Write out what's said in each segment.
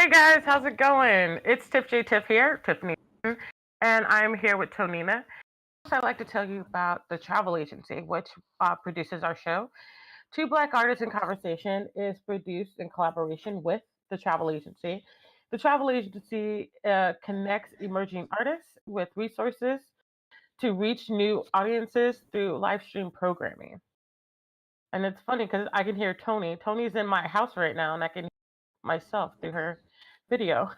Hey guys, how's it going? It's Tiff J Tiff here, Tiffany, and I'm here with Tonina. I'd like to tell you about the travel agency, which produces our show. Two Black Artists in Conversation is produced in collaboration with the travel agency. The travel agency connects emerging artists with resources to reach new audiences through live stream programming. And it's funny because I can hear Tony. Tony's in my house right now, and I can hear myself through her video.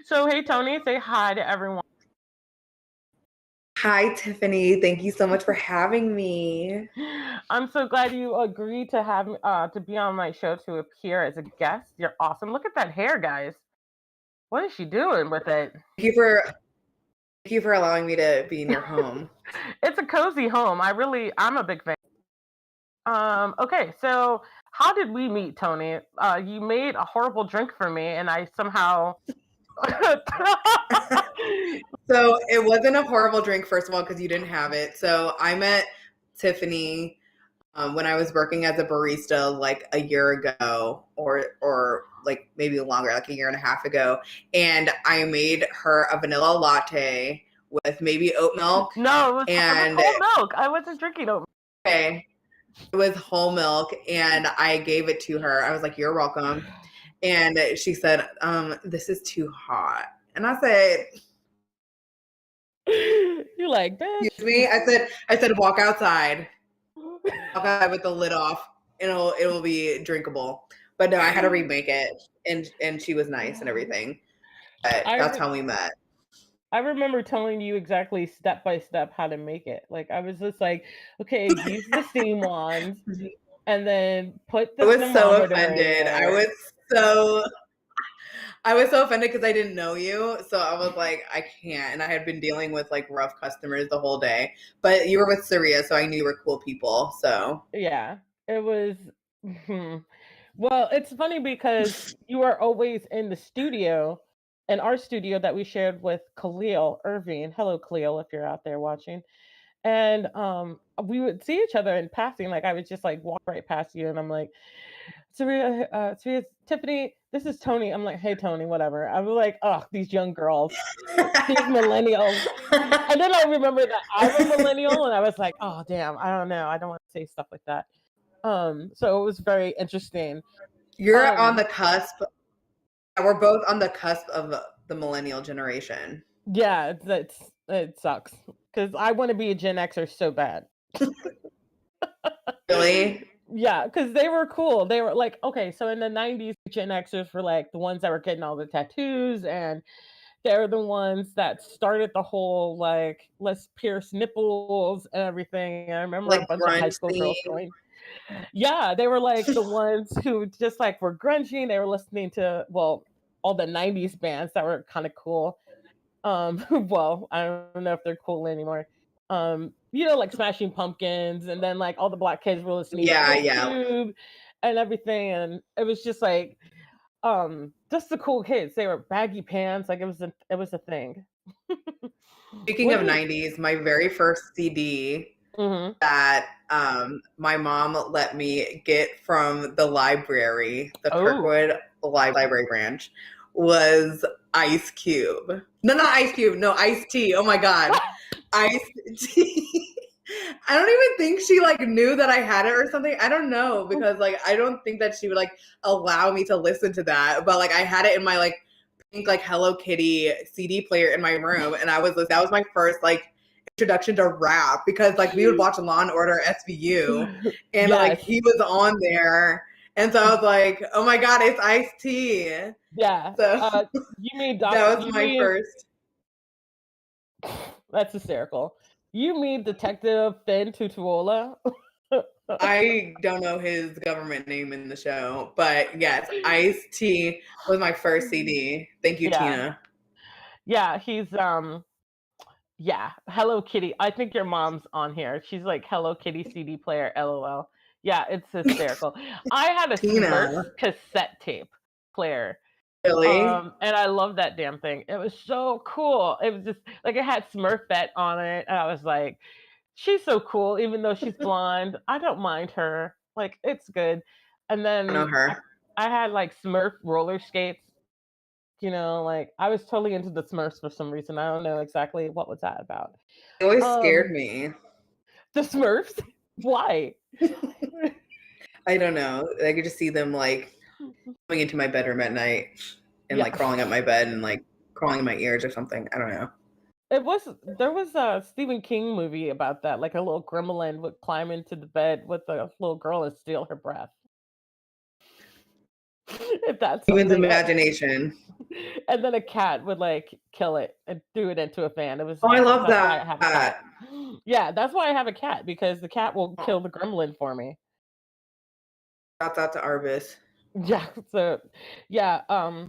So, hey, Tony, say hi to everyone. Hi, Tiffany. Thank you so much for having me. I'm so glad you agreed to have to be on my show to appear as a guest. You're awesome. Look at that hair, guys. What is she doing with it? Thank you for thank you for allowing me to be in your home. It's a cozy home. I'm a big fan. Okay, so how did we meet, Tony? You made a horrible drink for me, and I somehow. So it wasn't a horrible drink, first of all, because you didn't have it. So I met Tiffany when I was working as a barista like a year ago, or like maybe longer, like a year and a half ago, and I made her a vanilla latte with maybe oat milk. No, it and was whole milk. I wasn't drinking oat milk. Okay, it was whole milk, and I gave it to her. I was like, "You're welcome." And she said, "This is too hot." And I said, You like, bitch? "Excuse me?" I said, "Walk outside. Walk outside with the lid off. And it will be drinkable." But no, I had to remake it, and she was nice and everything. But that's how we met. I remember telling you exactly step by step how to make it. Like I was just like, okay, use the steam wands, and then put the I was so thermometer in offended. there. I was so offended because I didn't know you. So I was like, I can't. And I had been dealing with like rough customers the whole day. But you were with Historia, so I knew you were cool people. So Yeah, it was. Well, it's funny because you are always in the studio, in our studio that we shared with Khalil Irving. Hello, Khalil, if you're out there watching. And we would see each other in passing. Like I would just like walk right past you, and I'm like, Saria, Tiffany, this is Tony. I'm like, hey Tony, whatever. I was like, oh, these young girls, these millennials. And then I remember that I'm a millennial, and I was like, oh damn, I don't know, I don't want to say stuff like that. So it was very interesting. you're on the cusp. We're both on the cusp of the millennial generation. Yeah, it sucks because I want to be a Gen Xer so bad. Really? Yeah, because they were cool. They were like, okay, so in the 90s, Gen Xers were like the ones that were getting all the tattoos, and they're the ones that started the whole like, let's pierce nipples and everything. And I remember a Like bunch of high grunge school scene. girls going, yeah, they were like the ones who just like were grungy. They were listening to, well, all the 90s bands that were kind of cool. Well, I don't know if they're cool anymore. Like Smashing Pumpkins, and then like all the black kids were listening to Yeah, Ice yeah. Cube and everything, and it was just like just the cool kids. They were baggy pants, like it was a thing. Speaking What of do you 90s, my very first CD Mhm. that my mom let me get from the library, the Oh. Kirkwood Library branch, was Ice Cube. No, not Ice Cube. No, Ice T. Oh my God. Ice T. I don't even think she like knew that I had it or something. I don't know, because like I don't think that she would like allow me to listen to that. But like I had it in my like pink like Hello Kitty CD player in my room, and that was my first like introduction to rap, because like we would watch Law and Order SVU, and like Yes. he was on there, and so I was like, oh my God, it's Ice T. Yeah. So You mean that was you my mean first. that's hysterical. You mean Detective Finn Tutuola? I don't know his government name in the show, but yes, Ice T was my first CD. Thank you, Yeah. Tina. Yeah, he's yeah, Hello Kitty. I think your mom's on here. She's like Hello Kitty CD player, LOL. Yeah, it's hysterical. I had a Smurf Tina, cassette tape player. really? And I love that damn thing. It was so cool. It was just like it had Smurfette on it, and I was like, she's so cool, even though she's blonde. I don't mind her. Like it's good. And I don't know then I, her. I had like Smurf roller skates. Like I was totally into the Smurfs for some reason. I don't know exactly what was that about. It always scared Um, me. the Smurfs? Why? I don't know. I could just see them like going into my bedroom at night and Yeah. like crawling up my bed and like crawling in my ears or something. I don't know. There was a Stephen King movie about that. Like a little gremlin would climb into the bed with a little girl and steal her breath. If that's Human's something. imagination. And then a cat would like kill it and threw it into a fan. It was Oh, I love That's why I have a cat. that. Yeah, that's why I have a cat, because the cat will kill the gremlin for me. Shouts out to Arbus. Yeah, so yeah, uh,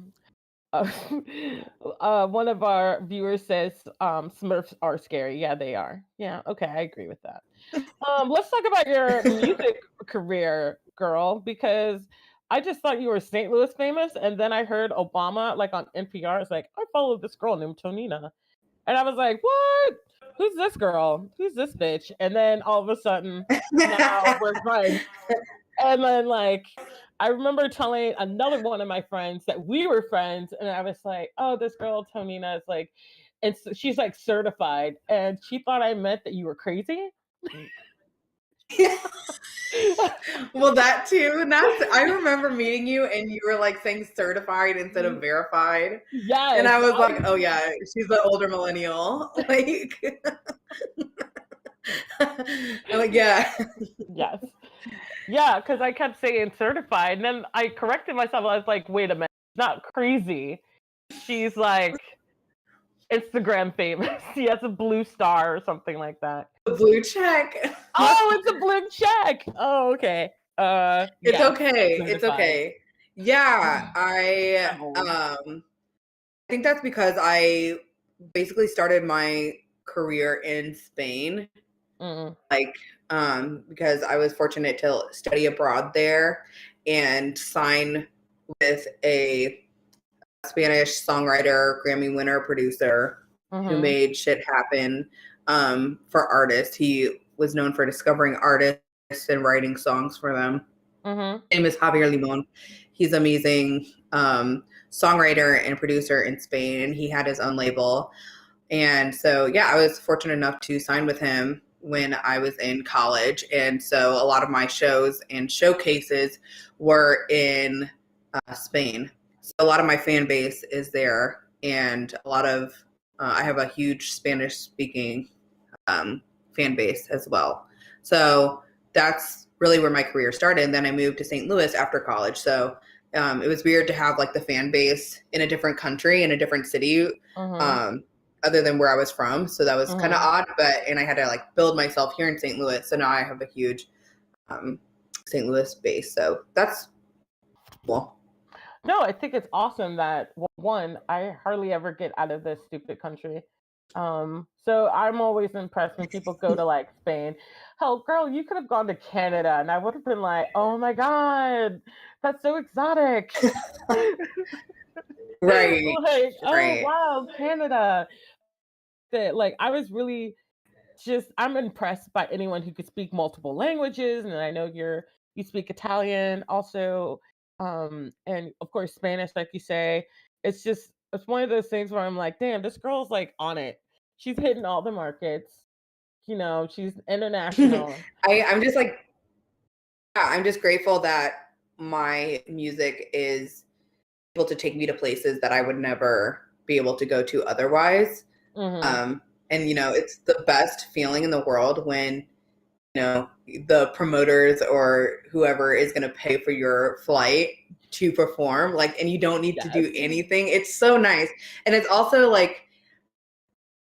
one of our viewers says Smurfs are scary. Yeah, they are. Yeah, okay, I agree with that. Let's talk about your music career, girl, because I just thought you were St. Louis famous, and then I heard Obama like on NPR. It's like, I follow this girl named Tonina, and I was like, what? Who's this girl? Who's this bitch? And then all of a sudden, now we're friends. And then like I remember telling another one of my friends that we were friends, and I was like, "Oh, this girl Tonina is like," and so she's like certified, and she thought I meant that you were crazy. Well, that too. I remember meeting you and you were like saying certified instead of verified. Yes. And I was like, oh yeah, she's the older millennial. Like, I'm like, yeah. Yes. Yeah, because I kept saying certified, and then I corrected myself. I was like, wait a minute, not crazy. She's like Instagram famous. She has a blue star or something like that. The blue check. Oh, it's a blue check. Oh, okay. It's yeah, okay. certified. It's okay. Yeah, I think that's because I basically started my career in Spain. Like, because I was fortunate to study abroad there and sign with a Spanish songwriter, Grammy winner, producer who made shit happen for artists. He was known for discovering artists and writing songs for them. His name is Javier Limon. He's amazing songwriter and producer in Spain, and he had his own label. And so, yeah, I was fortunate enough to sign with him when I was in college. And so a lot of my shows and showcases were in Spain. So a lot of my fan base is there, and a lot of I have a huge Spanish speaking fan base as well. So that's really where my career started. And then I moved to St. Louis after college. So it was weird to have like the fan base in a different country, in a different city, other than where I was from. So that was kind of odd, and I had to like build myself here in St. Louis. So now I have a huge St. Louis base. So that's cool. No, I think it's awesome that one, I hardly ever get out of this stupid country. So I'm always impressed when people go to like Spain. Hell, girl, you could have gone to Canada, and I would have been like, "Oh my god, that's so exotic!" Right. Like, oh right. wow, Canada. Like, I was really I'm impressed by anyone who could speak multiple languages, and I know you speak Italian also, and of course Spanish, like you say. It's one of those things where I'm like, damn, this girl's like on it. She's hitting all the markets. She's international. I'm just like, yeah, I'm just grateful that my music is able to take me to places that I would never be able to go to otherwise. And it's the best feeling in the world when the promoters or whoever is going to pay for your flight to perform, like, and you don't need to do anything. It's so nice. And it's also like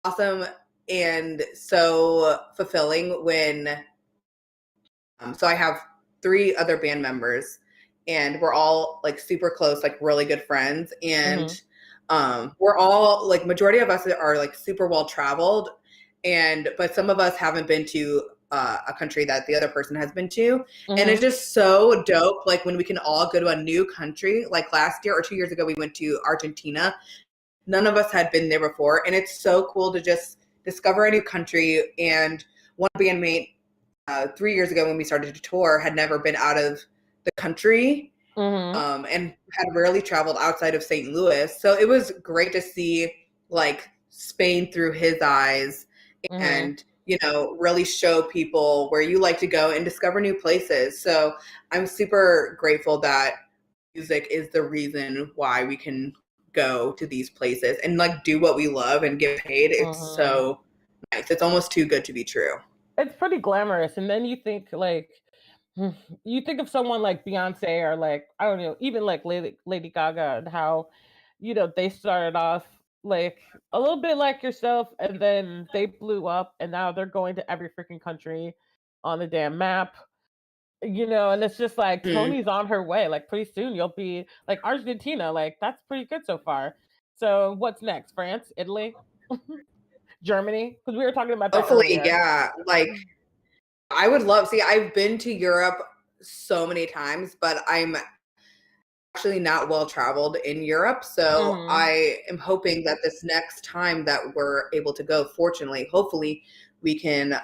awesome and so fulfilling when so I have 3 other band members, and we're all like super close, like really good friends, and we're all like, majority of us are like super well traveled, but some of us haven't been to a country that the other person has been to. And it's just so dope, like when we can all go to a new country. Like last year or 2 years ago, we went to Argentina. None of us had been there before, and it's so cool to just discover a new country. And one bandmate 3 years ago when we started to tour had never been out of the country, and had rarely traveled outside of St. Louis. So it was great to see like Spain through his eyes and, really show people where you like to go and discover new places. So I'm super grateful that music is the reason why we can go to these places and like do what we love and get paid. It's so nice. It's almost too good to be true. It's pretty glamorous. And then you think like, you think of someone like Beyonce or like, I don't know, even like Lady Gaga and how, they started off like a little bit like yourself and then they blew up and now they're going to every freaking country on the damn map. And it's just like Tony's on her way. Like pretty soon you'll be like Argentina. Like that's pretty good so far. So what's next? France, Italy, Germany? Because we were talking about that Hopefully, earlier. yeah. Like I would love, see, I've been to Europe so many times, but I'm actually not well traveled in Europe. So I am hoping that this next time that we're able to go, fortunately, hopefully we can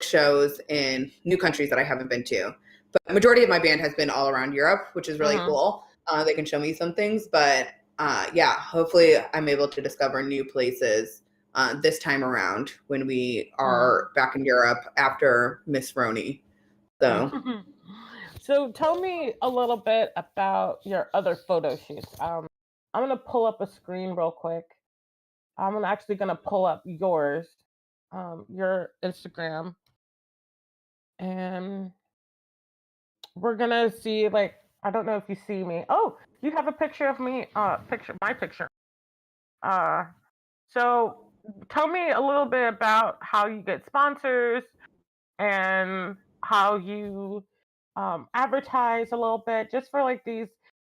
shows in new countries that I haven't been to. But the majority of my band has been all around Europe, which is really cool. They can show me some things, but yeah, hopefully I'm able to discover new places this time around when we are back in Europe after Miss Roni. So tell me a little bit about your other photo shoots. I'm gonna pull up a screen real quick. I'm actually gonna pull up yours, your Instagram, and we're gonna see like I don't know if you see me. Oh, you have a picture of me. My picture. So tell me a little bit about how you get sponsors and how you advertise a little bit just for like these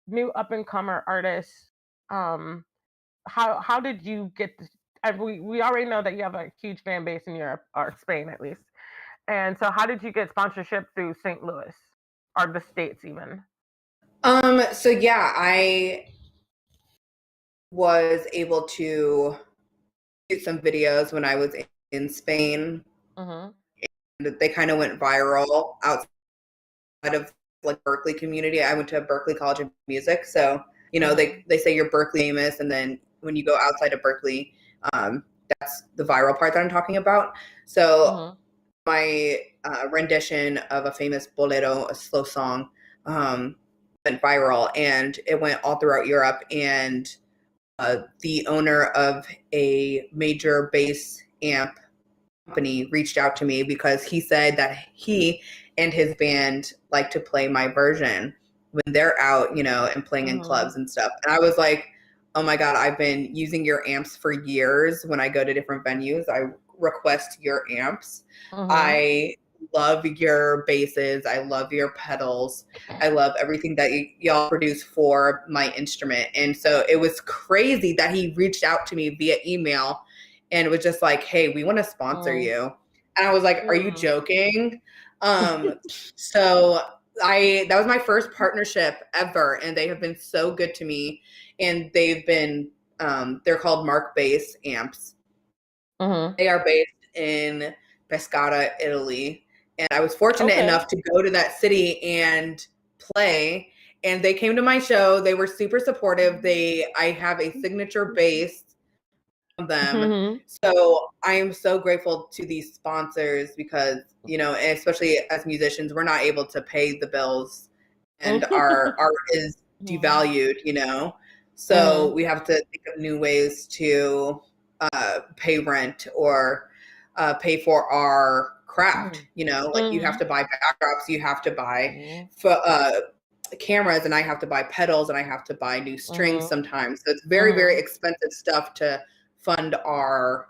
new up and comer artists. How did you get this? And we already know that you have a huge fan base in Europe or Spain at least. And so how did you get sponsorship through St. Louis or the States even? So yeah, I was able to shoot some videos when I was in Spain. And they kind of went viral outside of like Berklee community. I went to Berklee College of Music. So, they say you're Berklee famous. And then when you go outside of Berklee, that's the viral part that I'm talking about. So my rendition of a famous bolero, a slow song, went viral and it went all throughout Europe. And the owner of a major bass amp company reached out to me because he said that he and his band like to play my version when they're out, and playing in clubs and stuff. And I was like, oh my God, I've been using your amps for years. When I go to different venues, I request your amps. I love your basses. I love your pedals. I love everything that y'all produce for my instrument. And so it was crazy that he reached out to me via email and it was just like, hey, we want to sponsor you. And I was like, are you joking? So that was my first partnership ever. And they have been so good to me. And they've been, they're called Mark Bass amps. They are based in Pescara, Italy. And I was fortunate enough to go to that city and play. And they came to my show. They were super supportive. I have a signature bass of them. So I am so grateful to these sponsors because, especially as musicians, we're not able to pay the bills and our art is devalued, So we have to think of new ways to pay rent or pay for our craft, like you have to buy backdrops, you have to buy cameras, and I have to buy pedals, and I have to buy new strings sometimes. So it's very, very expensive stuff to fund our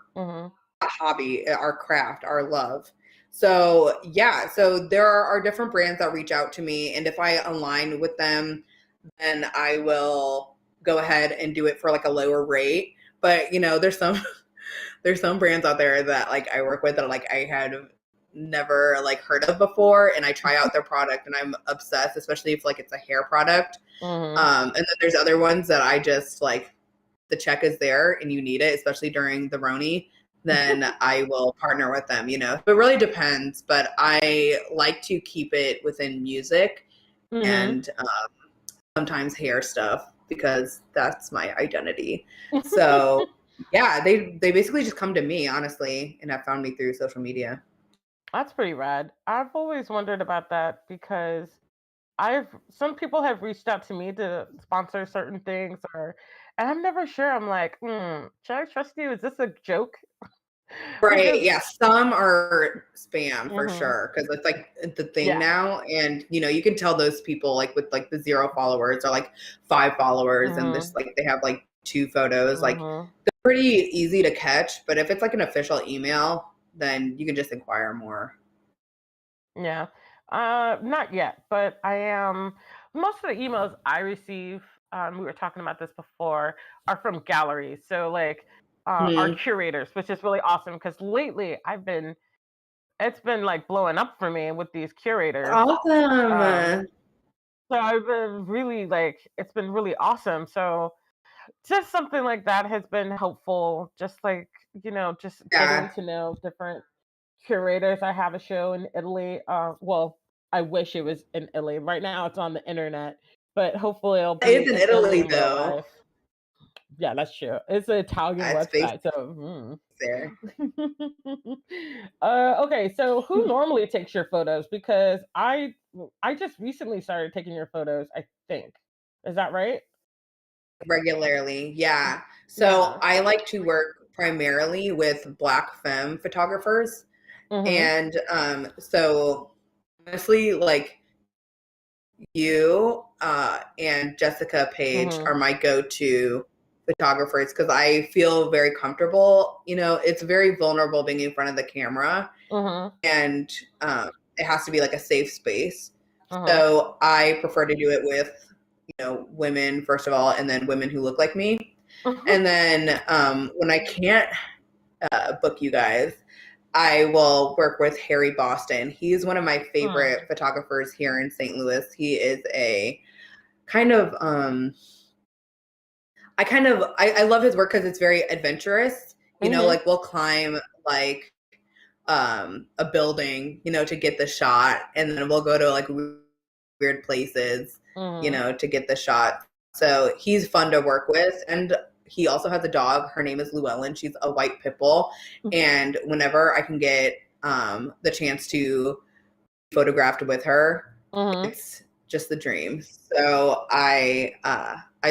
hobby, our craft, our love. So yeah, so there are different brands that reach out to me, and if I align with them, then I will go ahead and do it for like a lower rate. But there's some brands out there that like I work with that like I had never like heard of before, and I try out their product and I'm obsessed, especially if like it's a hair product. And then there's other ones that I just like, the check is there and you need it, especially during the Roni, then I will partner with them, It really depends, but I like to keep it within music Mhm. and sometimes hair stuff because that's my identity. So yeah, they basically just come to me honestly, and have found me through social media. That's pretty rad. I've always wondered about that because I've some people have reached out to me to sponsor certain things and I'm never sure. I'm like, should I trust you? Is this a joke? Right. Because Yeah. Some are spam for mhm, sure because it's like the thing yeah. now. And, you can tell those people like with like the 0 followers or like 5 followers and this Mhm, like they have like 2 photos. Like mhm, they're pretty easy to catch. But if it's like an official email, then you can just inquire more. yeah. Not yet, but I am. Most of the emails I receive, we were talking about this before, are from galleries. So like our Hmm. curators, which is really awesome because lately it's been like blowing up for me with these curators. Um, Awesome. so I've been really like it's been really awesome. So just something like that has been helpful. Just like just getting Yeah. to know different curators. I have a show in Italy. Well, I wish it was in Italy. Right now, it's on the internet, but hopefully, it'll It's be in in Italy Italy in real though. life. Yeah, that's true. It's an Italian It's based website, so. there. Okay, so who normally takes your photos? Because I just recently started taking your photos. I think is that right? Regularly. Yeah. So Yeah. I like to work primarily with Black femme photographers. Mhm. And so honestly, like you and Jessica Page Mhm. are my go-to photographers because I feel very comfortable. It's very vulnerable being in front of the camera, Mhm. and it has to be like a safe space. Mhm. So I prefer to do it with, women first of all, and then women who look like me. And then when I can't book you guys, I will work with Harry Boston. He's one of my favorite Mm. photographers here in St. Louis. He is a kind of I love his work because it's very adventurous. Mhm. Like we'll climb like a building, to get the shot, and then we'll go to like weird places, Mhm. to get the shot. So he's fun to work with, and he also has a dog. Her name is Llewellyn. She's a white pit bull, and whenever I can get the chance to be photographed with her, Mhm. it's just the dream. So I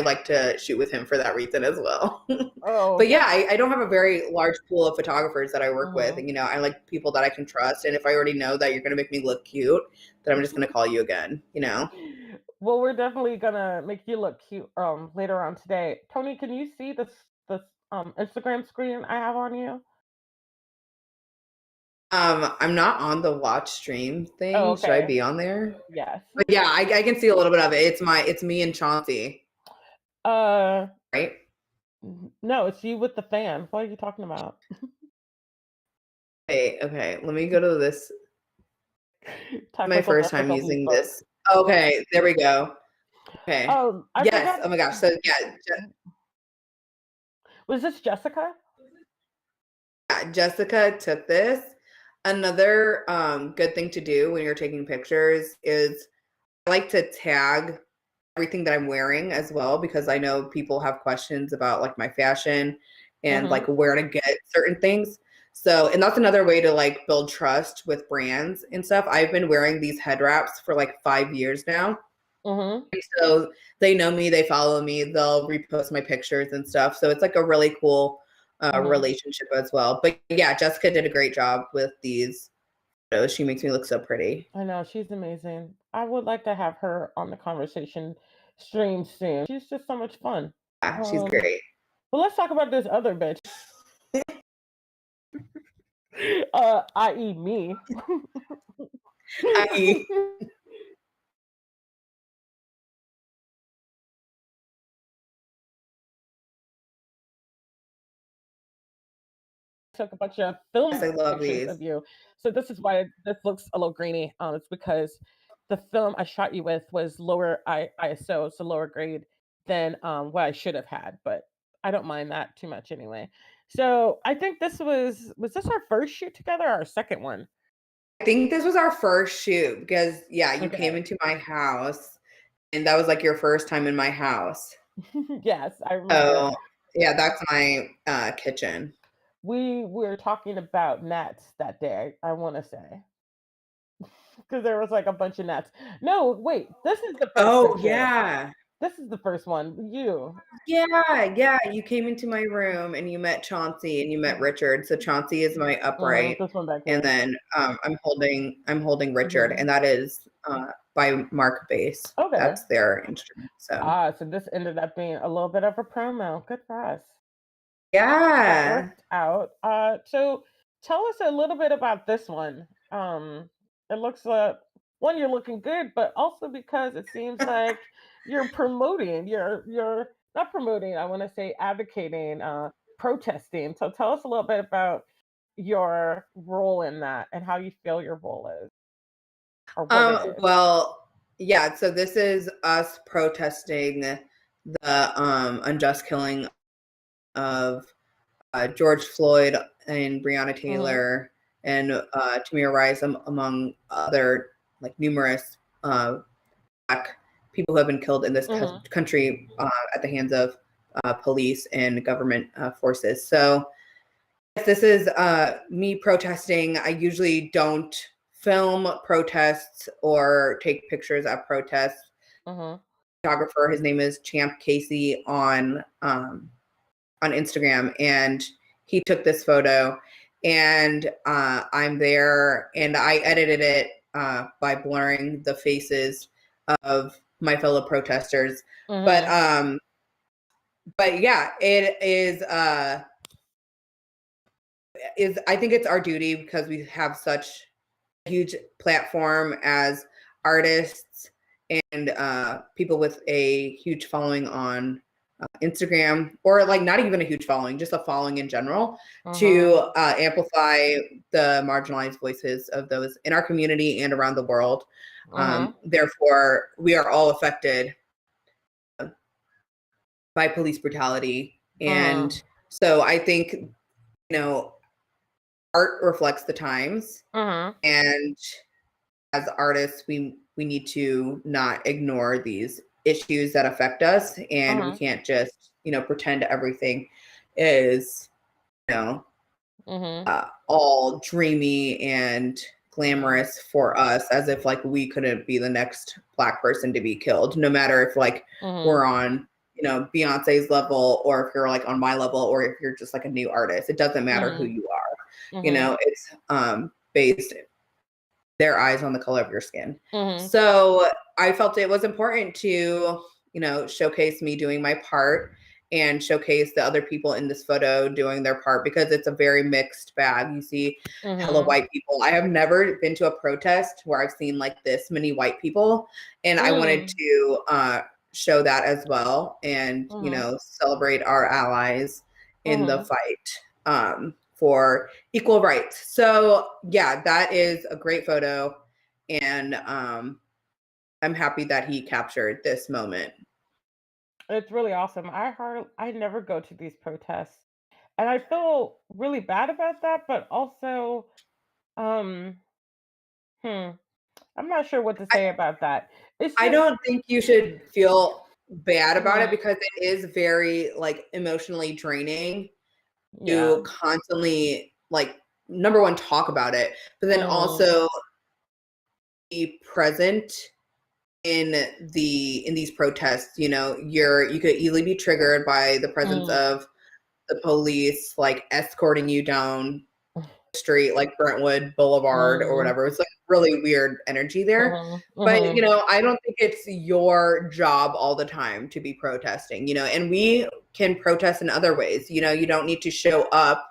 like to shoot with him for that reason as well. Oh. But yeah, I don't have a very large pool of photographers that I work with. Mhm. And, I like people that I can trust. And if I already know that you're going to make me look cute, then I'm just going to call you again. Well, we're definitely gonna make you look cute later on today. Tony, can you see this Instagram screen I have on you? I'm not on the watch stream Oh, thing. Should I okay. be on there? Yes. But yeah, I can see a little bit of it. It's me and Chauncey, Uh right? no, it's you with the fan. What are you talking about? Okay. Let me go to this. My Technical first time difficulties, using folks. this. Okay, there we go. Okay. I Yes. forgot. Oh my gosh. So yeah, Was this Jessica? Jessica took this. Another good thing to do when you're taking pictures is I like to tag everything that I'm wearing as well because I know people have questions about like my fashion and like Mhm. where to get certain things. So, and that's another way to like build trust with brands and stuff. I've been wearing these head wraps for like 5 years now. Mhm. So they know me, they follow me, they'll repost my pictures and stuff. So it's like a really cool Mhm. relationship as well. But yeah, Jessica did a great job with these photos. She makes me look so pretty. I know she's amazing. I would like to have her on the conversation stream soon. She's just so much fun. Yeah, she's Um, great. but let's talk about this other bitch, i.e., me. I Took a bunch of yes, film I love pictures these. of you. So this is why this looks a little grainy. It's because the film I shot you with was lower ISO, so lower grade than what I should have had, but I don't mind that too much anyway. So I think this was this our first shoot together or our second one? I think this was our first shoot because yeah, you came Okay. into my house and that was like your first time in my house. Yes, I remember. So yeah, that's my kitchen. We were talking about gnats that day, I want to say, because there was like a bunch of gnats. No, wait, this is the first Oh picture. yeah. This is the first one. You. Yeah, yeah. You came into my room and you met Chauncey and you met Richard. So Chauncey is my upright, This one back and here. then I'm holding Richard, hmm and that is by Mark Bass. Okay. That's their instrument. So So this ended up being a little bit of a promo. Good for us. That yeah. worked out. So tell us a little bit about this one. It looks one, you're looking good, but also because it seems like you're promoting. You're not promoting. I want to say advocating, protesting. So tell us a little bit about your role in that and how you feel your role is or what it is. Well, yeah. So this is us protesting the unjust killing of George Floyd and Breonna Mm-hmm. Taylor and Tamir Rice, among other like numerous Black people who have been killed in this Mm-hmm. country at the hands of police and government forces. So this is me protesting. I usually don't film protests or take pictures at protests. Mm-hmm. Photographer, his name is Champ Casey on Instagram, and he took this photo, and I'm there, and I edited it by blurring the faces of my fellow protesters. But Mm-hmm. yeah, it is I think it's our duty because we have such a huge platform as artists and people with a huge following on Instagram, or like not even a huge following, just a following in general, Mm-hmm. to amplify the marginalized voices of those in our community and around the world. Mm-hmm. Therefore, we are all affected by police brutality. Mm-hmm. And so I think, art reflects the times. Mm-hmm. And as artists, we need to not ignore these issues that affect us. And we Mm-hmm. can't just, pretend everything is, you know, Mm-hmm. all dreamy and glamorous for us, as if like we couldn't be the next Black person to be killed, no matter if like Mm-hmm. we're on, Beyonce's level, or if you're like on my level, or if you're just like a new artist. It doesn't matter who Mm-hmm. you are. Mm-hmm. It's based their eyes on the color of your skin. Mhm. So I felt it was important to, showcase me doing my part and showcase the other people in this photo doing their part, because it's a very mixed bag. You see hella Mhm. white people. I have never been to a protest where I've seen like this many white people. And I wanted Mm. to show that as well, and, Mhm. celebrate our allies in the Mhm. fight for equal rights. So yeah, that is a great photo. And I'm happy that he captured this moment. It's really awesome. I never go to these protests, and I feel really bad about that, but also, um, hmm, I'm not sure what to I, say about that. It's I just don't think you should feel bad about it, mhm, because it is very like emotionally draining yeah. to constantly like, number one, talk about it, but then Mhm. also be present in these protests. You could easily be triggered by the presence Mhm. of the police like escorting you down the street, like Brentwood Boulevard or Mhm. whatever. It's like really weird energy there. Mhm. But Mhm. I don't think it's your job all the time to be protesting, and we can protest in other ways. You don't need to show up,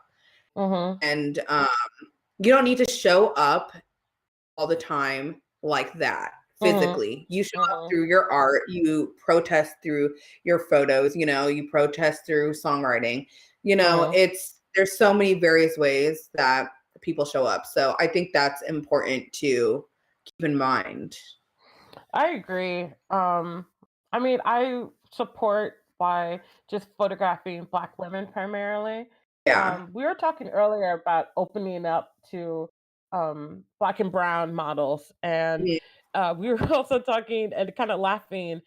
Mhm. and you don't need to show up all the time like that Mhm. physically. You show up Mhm. through your art, you protest through your photos, you protest through songwriting. Mhm. There's so many various ways that people show up. So I think that's important to keep in mind. I agree. I mean, I support by just photographing Black women primarily. Yeah. We were talking earlier about opening up to black and brown models, and Yeah. we were also talking and kind of laughing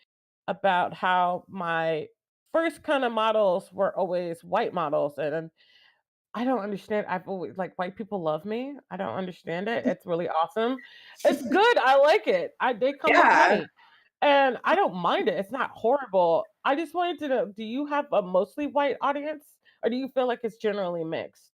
about how my first kind of models were always white models, and I don't understand. I've always like white people love me. I don't understand it. It's really awesome. It's good. I like it. They come with Yeah. money. And I don't mind it. It's not horrible. I just wanted to know, do you have a mostly white audience or do you feel like it's generally mixed?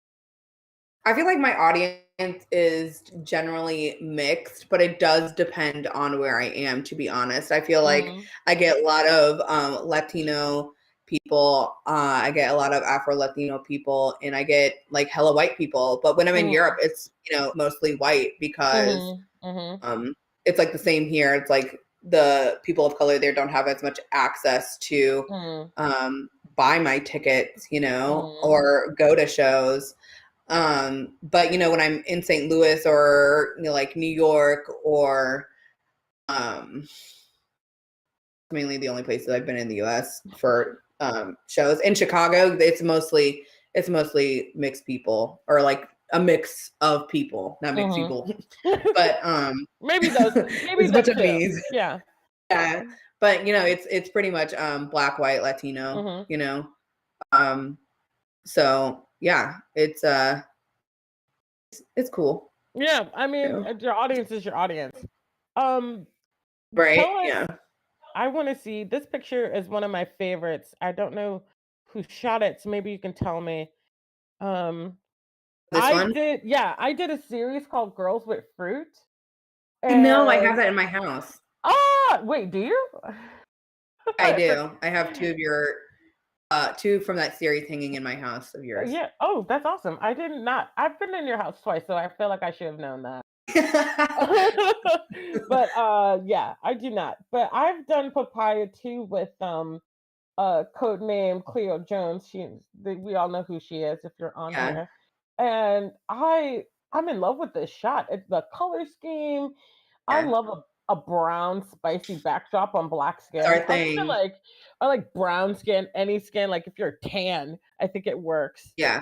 I feel like my audience is generally mixed, but it does depend on where I am, to be honest. I feel like Mhm. I get a lot of Latino people, I get a lot of Afro Latino people, and I get like hella white people. But when I'm in Europe, Mhm. it's, mostly white because Mhm. Mhm. um, it's like the same here. It's like the people of color there don't have as much access to Mhm. buy my tickets, Mhm. or go to shows. But when I'm in St. Louis or like New York or um mainly the only places I've been in the US for shows. In Chicago, it's mostly mixed people, or like a mix of people, not mixed Mhm. people. But Maybe those maybe it's a bunch that of too. me's. Yeah. Yeah. But it's pretty much black, white, Latino, Mhm. Um so yeah, it's cool. Yeah, I mean, Too. your audience is your audience. Um Right? Tell us, Yeah. I want to see, this picture is one of my favorites. I don't know who shot it, so maybe you can tell me. Um This one? I did a series called Girls with Fruit. I know, I have And that in my house. wait, do you? I do. I have two from that series hanging in my house of yours. Yeah. Oh, that's awesome. I did not. I've been in your house twice, so I feel like I should have known that. But yeah, I do not. But I've done papaya too with code name Cleo Jones. We all know who she is if you're on Yeah, here. And I'm in love with this shot. It's the color scheme. I yeah. love a brown spicy backdrop on black That's skin. our thing. I like brown skin, any skin, like if you're tan, I think it works. Yeah.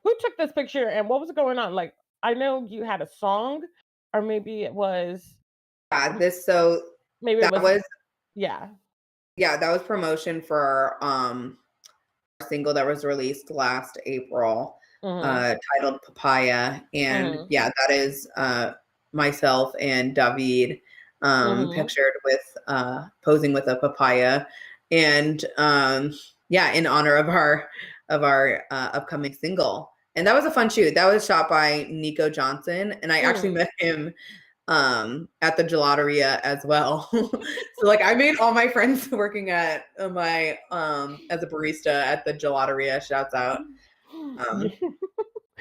Who took this picture and what was going on? Like I know you had a song, or maybe it was Yeah, maybe it that was was yeah. that was promotion for our single that was released last April, Mhm. titled Papaya. And Mhm. yeah, that is myself and David, Mhm. pictured with posing with a papaya. And yeah, in honor of our upcoming single. And that was a fun shoot. That was shot by Nico Johnson, and I actually Mhm. met him at the gelateria as well. So like I made all my friends working at my as a barista at the gelateria, shouts out. Yeah. um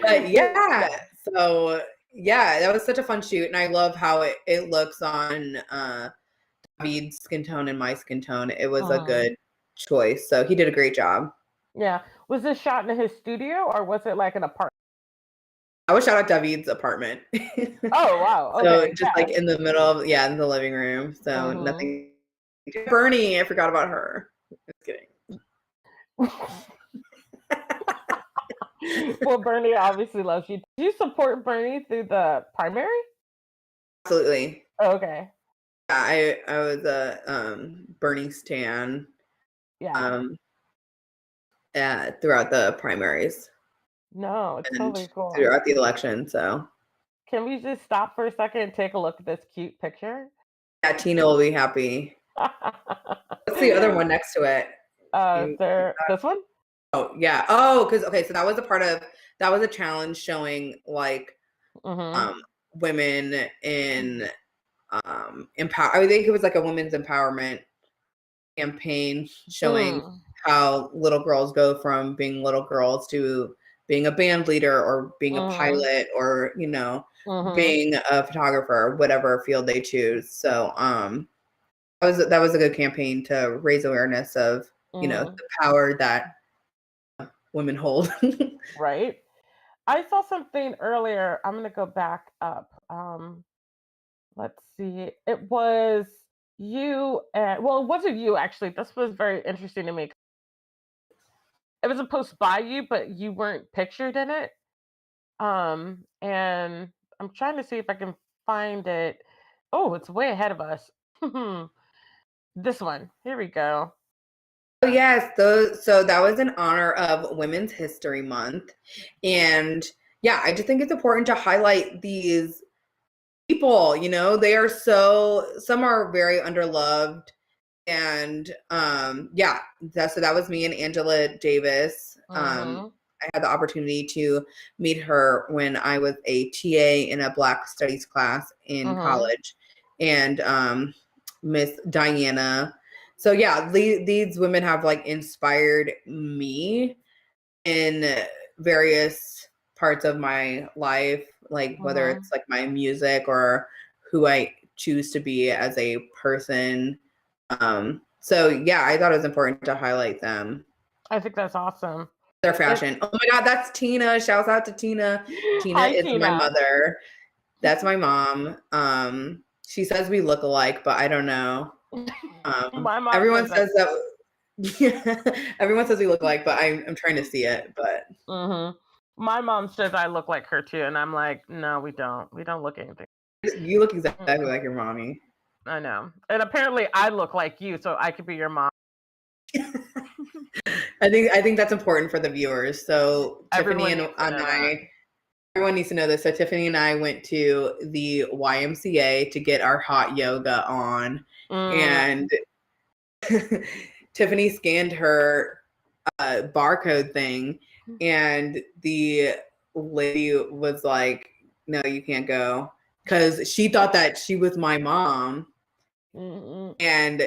but Wait, yeah, yeah. so yeah, that was such a fun shoot, and I love how it looks on David's skin tone and my skin tone. It was a Mhm. good choice, so he did a great job. Yeah. Was this shot in his studio or was it like an apartment? I would shout out David's apartment. Oh, wow. So Okay. just like Yeah. in the middle of, yeah, in the living room, so Mhm. nothing. Bernie, I forgot about her. Just kidding. Well, Bernie obviously loves you. Do you support Bernie through the primary? Absolutely. Oh, okay. Yeah, I was a Bernie stan Yeah. um throughout the primaries No, it's and totally cool. throughout the election. So Can we just stop for a second and take a look at this cute picture? yeah, Tina will be happy. What's the other one next to it? You- This one? Oh yeah. Oh, because okay, so that was a challenge showing like Mhm. um women in empower. I think it was like a women's empowerment campaign showing Mm. how little girls go from being little girls to being a band leader or being a Mhm. pilot or Mhm. being a photographer, whatever field they choose. So that was a good campaign to raise awareness of Mhm. the power that women hold. Right? I saw something earlier. I'm gonna go back up. Let's see. It was you and well, it wasn't you actually. This was very interesting to me. It was a post by you, but you weren't pictured in it. And I'm trying to see if I can find it. Oh, it's way ahead of us. This one. Here we go. Oh yes, so that was in honor of Women's History Month. And yeah, I just think it's important to highlight these people, they are some are very underloved. And yeah, so that was me and Angela Davis. I had the opportunity to meet her when I was a TA in a Black Studies class in college, and Miss Diana. So yeah, these women have like inspired me in various parts of my life, like whether it's like my music or who I choose to be as a person. So yeah, I thought it was important to highlight them. I think that's awesome. Their fashion. Oh my God, that's Tina. Shouts out to Tina. Tina Hi, is Tina. my mother. That's my mom. She says we look alike, but I don't know. My mom everyone says that. Yeah, everyone says we look alike, but I'm trying to see it. But my mom says I look like her too, and I'm like, no, we don't. We don't look anything. You look exactly like your mommy. I know, and apparently I look like you, so I could be your mom. I think that's important for the viewers. So Tiffany and I, everyone needs to know this. So Tiffany and I went to the YMCA to get our hot yoga on, and Tiffany scanned her barcode thing, and the lady was like, "No, you can't go," because she thought that she was my mom, and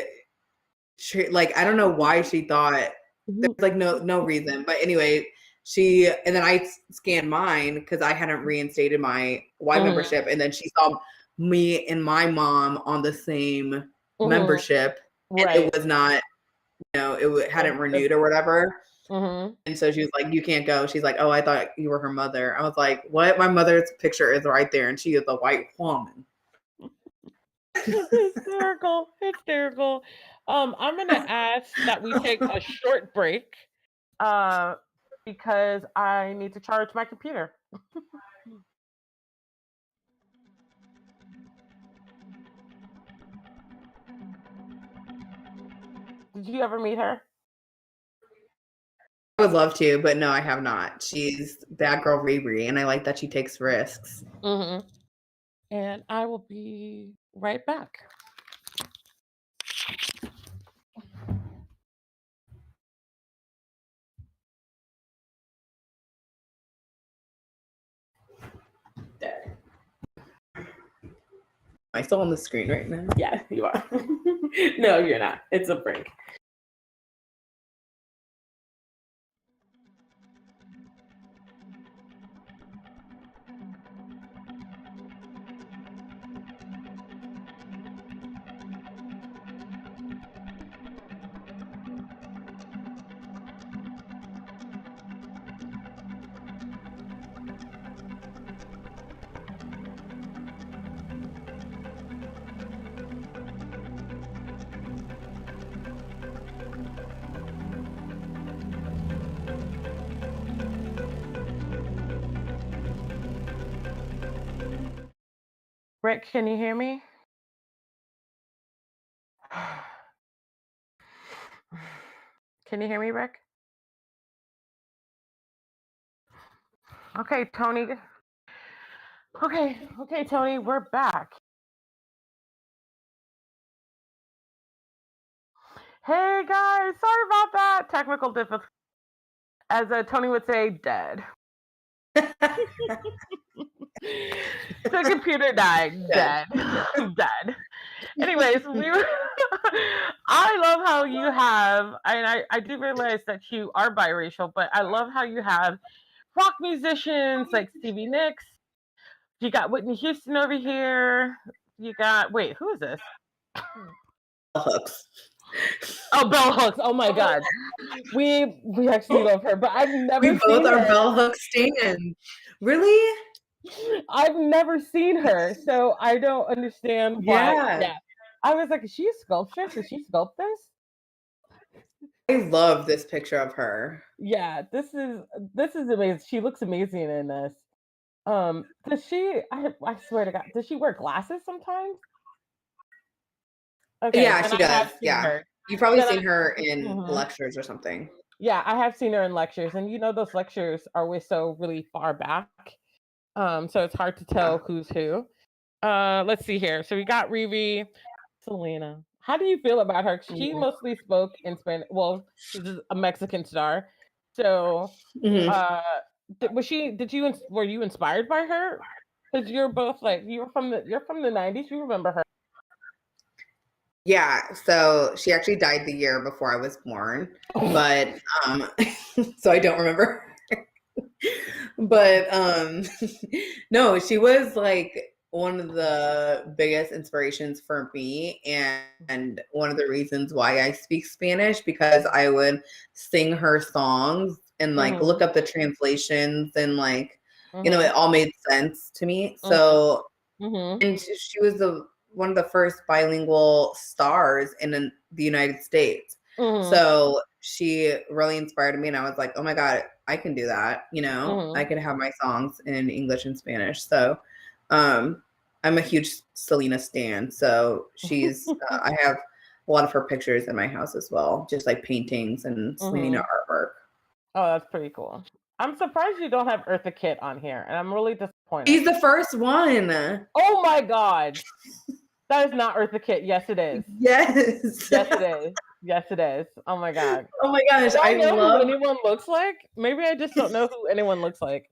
she, like, I don't know why she thought. There's like no reason, but anyway, and then I scanned mine because I hadn't reinstated my Y membership, and then she saw me and my mom on the same membership, and it was not, it hadn't renewed or whatever. And so she was like, "You can't go." She's like, "Oh, I thought you were her mother." I was like, "What?" My mother's picture is right there, and she is a white woman. Hysterical. I'm gonna ask that we take a short break, because I need to charge my computer. Did you ever meet her? I would love to, but no, I have not. She's bad girl Riri, and I like that she takes risks. And I will be right back. Dead. Am I still on the screen right now? Yeah, you are. No, you're not. It's a break. Rick, can you hear me? Can you hear me, Rick? Okay, Tony. Okay, Tony, we're back. Hey guys, sorry about that. Technical difficulty. As Tony would say, dead. The computer died. Dead. Dead. Anyways, I love how you have, and I do realize that you are biracial, but I love how you have rock musicians like Stevie Nicks. You got Whitney Houston over here. You got, wait, who is this? Bell Hooks. Oh, Bell Hooks. Oh my God. We actually love her, but I've never seen her. We both are Bell Hooks stands. Really? I've never seen her, so I don't understand why. Yeah. I was like, is she a sculptress? Did she sculpt this? I love this picture of her. Yeah, this is amazing. She looks amazing in this. Does she? I swear to God, does she wear glasses sometimes? Okay, Yeah, then she I does. have seen Yeah. her. You've probably Then I seen her in mhm. lectures or something. Yeah, I have seen her in lectures, and those lectures are always so really far back. So it's hard to tell Yeah. who's who. Let's see here. So we got Riri, Selena. How do you feel about her? She Mhm. mostly spoke in Spanish. Well, she's a Mexican star. So, Mhm. uh, was she? Were you inspired by her? Because you're both like you're from the '90s. You remember her? Yeah, so she actually died the year before I was born, but so I don't remember. But no, she was like one of the biggest inspirations for me and one of the reasons why I speak Spanish because I would sing her songs and like look Mhm. up the translations and like it Mhm. all made sense to me. Mhm. So Mhm. and she was the one of the first bilingual stars in the United States. Mhm. So she really inspired me, and I was like, "Oh my god, I can do that!" I Mhm. can have my songs in English and Spanish. So, um, I'm a huge Selena stan. So she's, I have a lot of her pictures in my house as well, just like paintings and Selena Mhm. artwork. Oh, that's pretty cool. I'm surprised you don't have Eartha Kitt on here, and I'm really disappointed. She's the first one. Oh my god, that is not Eartha Kitt. Yes, it is. Yes. Yes, it is. Yes, it is. Oh my god. Oh my gosh, Do I I know who love anyone looks like? Maybe I just don't know who anyone looks like.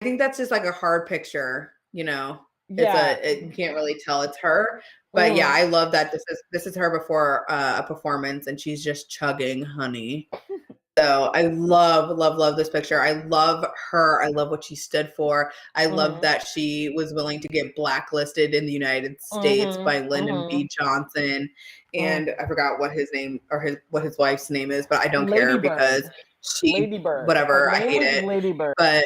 I think that's just like a hard picture. Yeah. You can't really tell it's her. But yeah, Mhm. I love that this is her before a performance and she's just chugging honey. So I love, love, love this picture. I love her. I love what she stood for. I love Mhm. that she was willing to get blacklisted in the United States Mhm. by Lyndon B. Mhm. Johnson. Mhm. And I forgot what his name or what his wife's name is, but I don't care Lady because Bird. she Lady Bird. Her whatever, I name hate was it. Lady Bird. But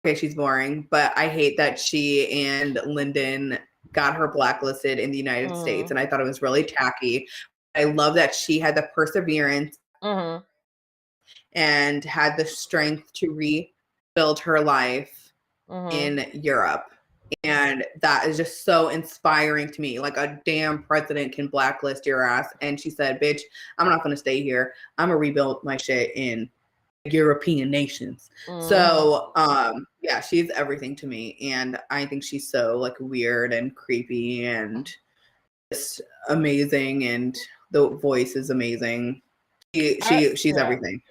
okay, she's boring, but I hate that she and Lyndon got her blacklisted in the United States. Mhm. And I thought it was really tacky. I love that she had the perseverance Mhm. and had the strength to rebuild her life Mhm. in Europe. And that is just so inspiring to me. Like a damn president can blacklist your ass. And she said, bitch, I'm not going to stay here. I'm going to rebuild my shit in European nations. Mhm. So, yeah, she's everything to me. And I think she's so like weird and creepy and just amazing. And the voice is amazing. She's Yeah. everything.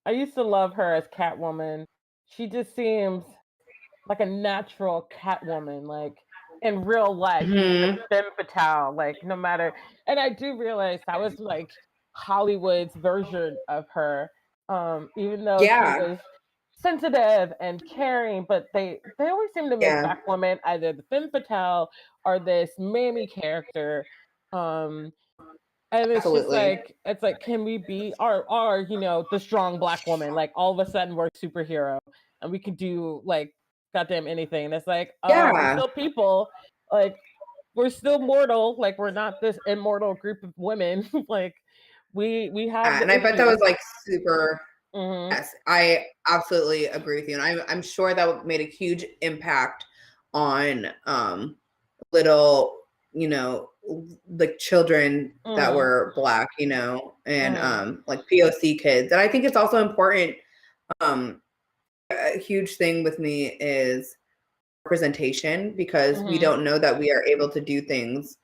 I used to love her as Catwoman. She just seems like a natural Catwoman, like in real life. She's the Hmm. femme fatale, like no matter. And I do realize that was like Hollywood's version of her, even though she Yeah. was sensitive and caring, but they always seem to make Yeah. black women either the femme fatale or this mammy character. Um, and Absolutely. it's like, can we be our the strong black woman? Like all of a sudden we're a superhero and we can do like goddamn anything. And it's like, we're Yeah. still people, like we're still mortal, like we're not this immortal group of women. Like we have And the I bet that issues. was like super. Hmm. Yes, I absolutely agree with you. And I'm sure that made a huge impact on little, the children that Hmm. were black, and Hmm. like POC kids. And I think it's also important. Um, a huge thing with me is representation because we Hmm. don't know that we are able to do things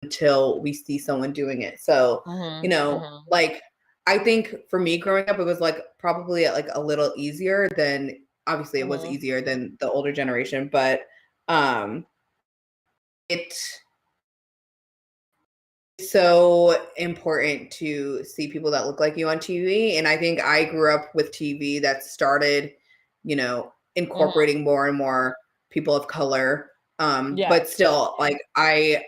until we see someone doing it. So, Hmm. Hmm. like I think for me growing up, it was like probably like a little easier than obviously it was Hmm. easier than the older generation, but um it's so important to see people that look like you on TV. And I think I grew up with TV that started, Hmm. incorporating more and more people of color. Yes. But still, like I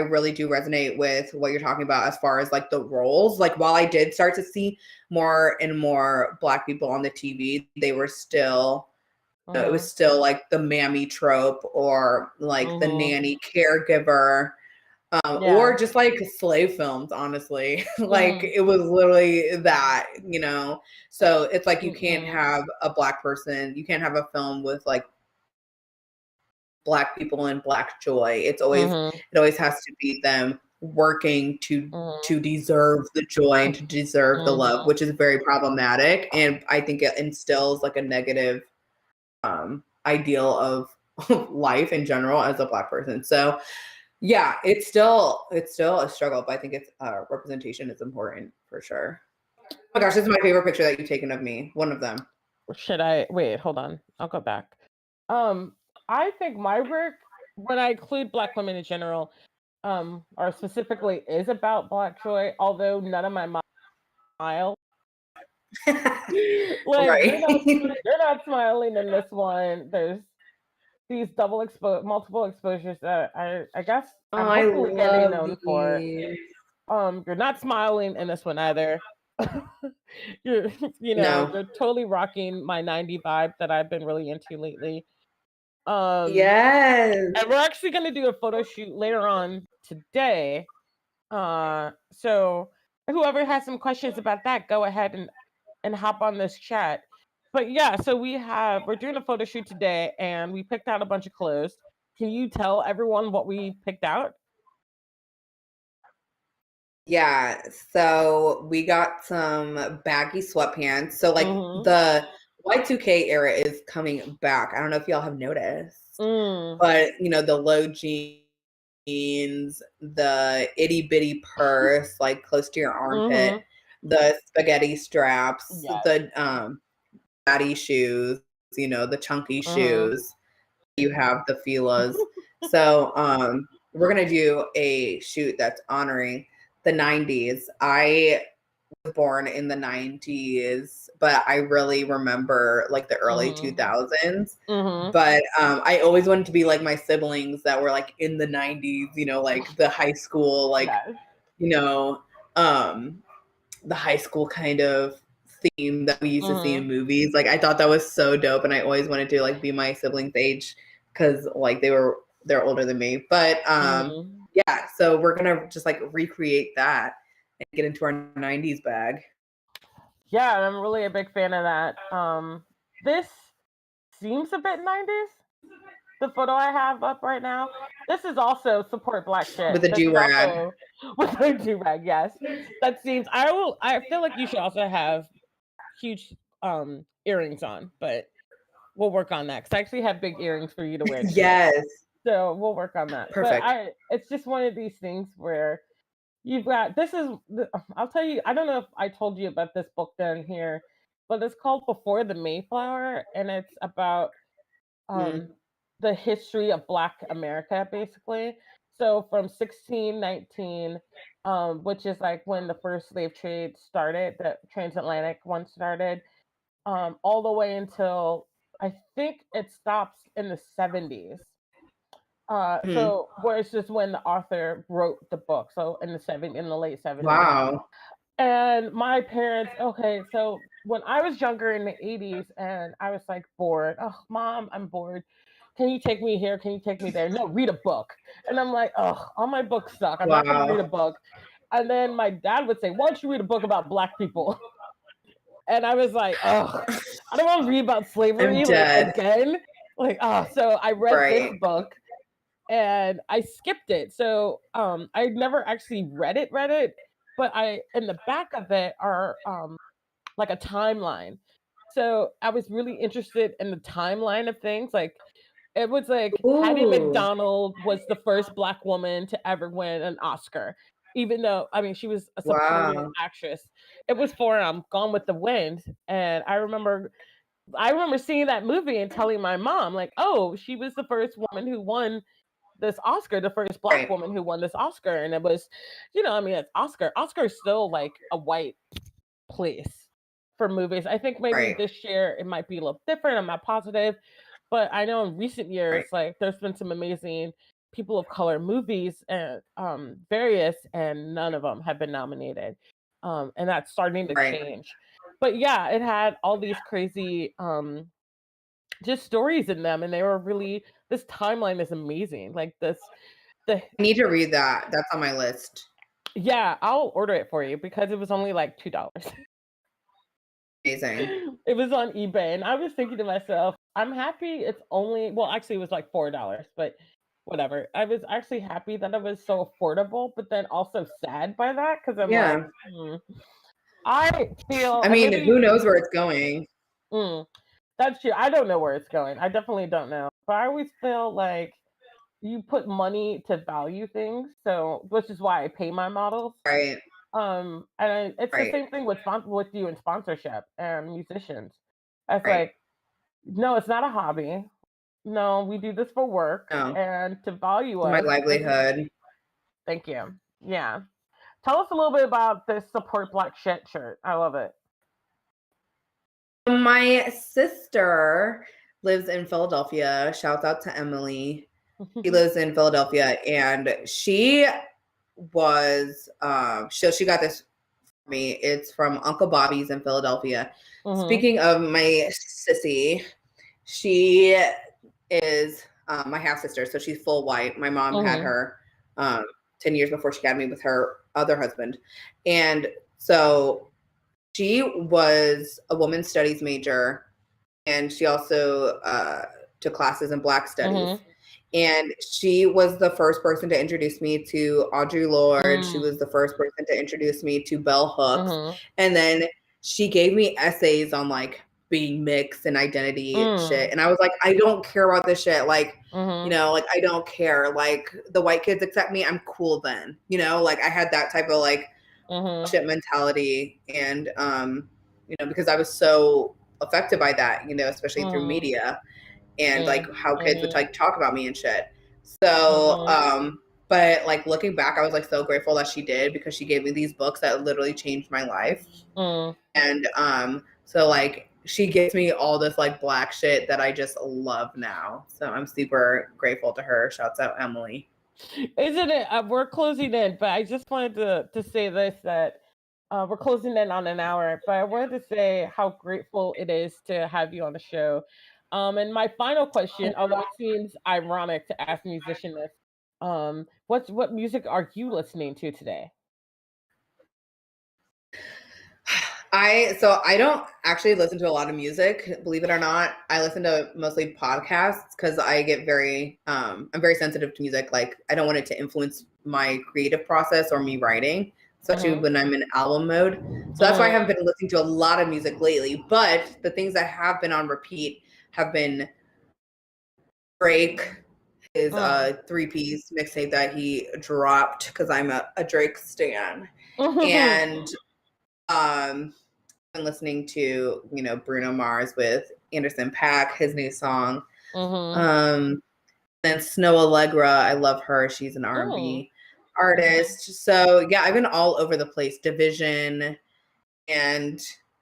really do resonate with what you're talking about as far as like the roles. Like while I did start to see more and more black people on the TV, they were still it was Hmm. still like the mammy trope or like the Hmm. nanny caregiver Or just like slave films, honestly. Like Mhm. it was literally that, you know. So it's like you can't Mhm. have a Black person, you can't have a film with like Black people and Black joy. It always has to be them working to deserve the joy and to deserve the love, which is very problematic. And I think it instills like a negative ideal of life in general as a Black person. So yeah, it's still a struggle, but I think it's representation is important for sure. Oh my gosh, this is my favorite picture that you've taken of me. One of them. Should I wait? Hold on. I'll go back. I think my work, when I include Black women in general, or specifically is about Black joy, although none of my smile. Like Right. they're not smiling in this one. There's these multiple exposures that I guess Oh, I'm I hopefully getting love known for. these. You're not smiling in this one either. you're No. you're totally rocking my 90 vibe that I've been really into lately. Um Yes. and we're actually gonna do a photo shoot later on today. So whoever has some questions about that, go ahead and hop on this chat. But yeah, so we're doing a photo shoot today and we picked out a bunch of clothes. Can you tell everyone what we picked out? Yeah. So we got some baggy sweatpants. So like Mm-hmm. the Y2K era is coming back. I don't know if y'all have noticed, Mm. but you know, the low jeans, the itty bitty purse, like close to your armpit, Mm-hmm. the spaghetti straps, Yes. the fatty shoes, you know, the chunky Mm-hmm. shoes. You have the filas. So we're gonna do a shoot that's honoring the 90s. I was born in the 90s, but I really remember like the early Mm-hmm. 2000s. Mm-hmm. But I always wanted to be like my siblings that were like in the 90s, you know, like the high school, like, Yes. you know, the high school kind of theme that we used to see Mm-hmm. in movies. Like I thought that was so dope, and I always wanted to like be my siblings' age because like they're older than me. But Mm-hmm. yeah, so we're gonna just like recreate that and get into our 90s bag. Yeah, I'm really a big fan of that. This seems a bit 90s. The photo I have up right now. This is also support Black shit. With a This is do-rag. also with a do-rag. Yes, that seems. I feel like you should also have huge earrings on, but we'll work on that because I actually have big earrings for you to wear too. Yes. So we'll work on that. But Perfect. it's just one of these things where you've got. I'll tell you. I don't know if I told you about this book down here, but it's called Before the Mayflower, and it's about Mm. um, the history of Black America, basically. So from 1619, which is like when the first slave trade started, the transatlantic one started, all the way until I think it stops in the 70s. Mm. So where it's just when the author wrote the book. So in the late 70s. Wow. And my parents, okay, so when I was younger in the 80s and I was like bored, oh, mom, I'm bored. Can you take me here? Can you take me there? No, read a book. And I'm like, oh, all my books suck. I'm not going to read a Wow. book. And then my dad would say, why don't you read a book about Black people? And I was like, oh, I don't want to read about I'm slavery like dead. again. Like, oh, so I read this Right. book and I skipped it. So I never actually read it, but I in the back of it are like a timeline. So I was really interested in the timeline of things. Like it was like Hattie Ooh. McDonald was the first Black woman to ever win an Oscar, even though I mean she was a supporting Wow. actress. It was for Gone with the Wind, and I remember seeing that movie and telling my mom like, oh, she was the first woman who won this Oscar, the first Black Right. woman who won this Oscar, and it was, I mean, it's Oscar. Oscar is still like a white place for movies. I think maybe Right. this year it might be a little different. I'm not positive, but I know in recent years, Right. like there's been some amazing people of color movies and various, and none of them have been nominated, and that's starting to Right. change. But yeah, it had all these crazy just stories in them, and they were really this timeline is amazing. Like this The I need to read that. That's on my list. Yeah, I'll order it for you because it was only like $2. Amazing. It was on eBay, and I was thinking to myself, I'm happy it's only, well, actually, it was like $4, but whatever. I was actually happy that it was so affordable, but then also sad by that because I'm like, Yeah. I feel, I and mean, maybe who knows where it's going? that's true. I don't know where it's going. I definitely don't know, but I always feel like you put money to value things, so which is why I pay my models. Right. It's the Right. same thing with with you and sponsorship and musicians. It's Right. like, no, it's not a hobby. No, we do this for work No. and to value My us. livelihood. Thank you. Yeah. Tell us a little bit about this Support Black Shit shirt. I love it. My sister lives in Philadelphia. Shouts out to Emily. She lives in Philadelphia, and she was she got this for me. It's from Uncle Bobby's in Philadelphia. Speaking of my sissy, she is my half sister, so she's full white. My mom had her 10 years before she had me with her other husband, and so she was a women's studies major, and she also took classes in Black studies. And she was the first person to introduce me to Audre Lorde. She was the first person to introduce me to Bell Hooks. And then she gave me essays on like being mixed and identity and shit. And I was like, I don't care about this shit. Like, you know, like I don't care. Like the white kids accept me, I'm cool then. You know, like I had that type of like shit mentality. And you know, because I was so affected by that, you know, especially through media and like how kids would like talk about me and shit. So but like looking back, I was like so grateful that she did, because she gave me these books that literally changed my life. And so like she gives me all this like Black shit that I just love now. So I'm super grateful to her. Shouts out Emily. Isn't it? We're closing in, but I just wanted to say this, that we're closing in on an hour, but I wanted to say how grateful it is to have you on the show. And my final question, although it seems ironic to ask a musician this, what music are you listening to today? I don't actually listen to a lot of music, believe it or not. I listen to mostly podcasts because I get very I'm very sensitive to music. Like I don't want it to influence my creative process or me writing, especially when I'm in album mode. So that's why I haven't been listening to a lot of music lately. But the things that have been on repeat have been Drake, his 3-piece mixtape that he dropped, because I'm a Drake stan. And been listening to, you know, Bruno Mars with Anderson .Paak, his new song. Then Snow Allegra, I love her. She's an R&B artist. So yeah, I've been all over the place. Division, and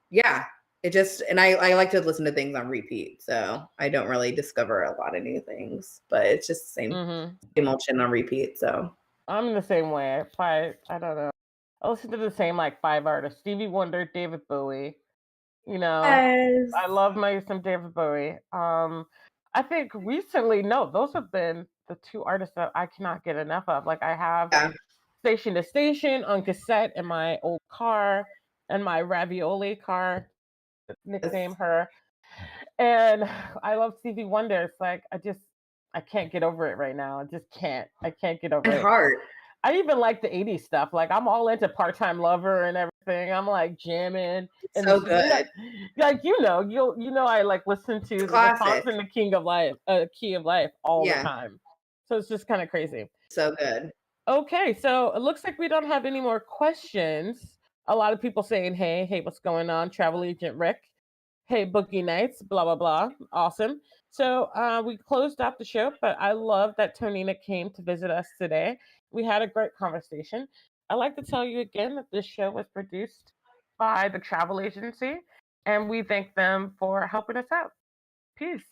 yeah, it just, and I like to listen to things on repeat. So I don't really discover a lot of new things, but it's just the same old shit on repeat. So I'm the same way. I don't know. I listen to the same like 5 artists: Stevie Wonder, David Bowie. You know, I love some David Bowie. I think recently, no, those have been the 2 artists that I cannot get enough of. Like I have Station to Station on cassette in my old car, and my ravioli car, nickname her. And I love Stevie Wonder. It's like I can't get over it right now. I just can't. I can't get over it. Heart. I even like the 80s stuff. Like I'm all into Part-Time Lover and everything. I'm like jamming. And so good. Like you know I like listen to the songs in the Key of Life all the time. So it's just kind of crazy. So good. Okay, so it looks like we don't have any more questions. A lot of people saying, hey, what's going on? Travel Agent Rick. Hey, Boogie Nights, blah, blah, blah. Awesome. So we closed out the show, but I love that Tonina came to visit us today. We had a great conversation. I'd like to tell you again that this show was produced by the travel agency, and we thank them for helping us out. Peace.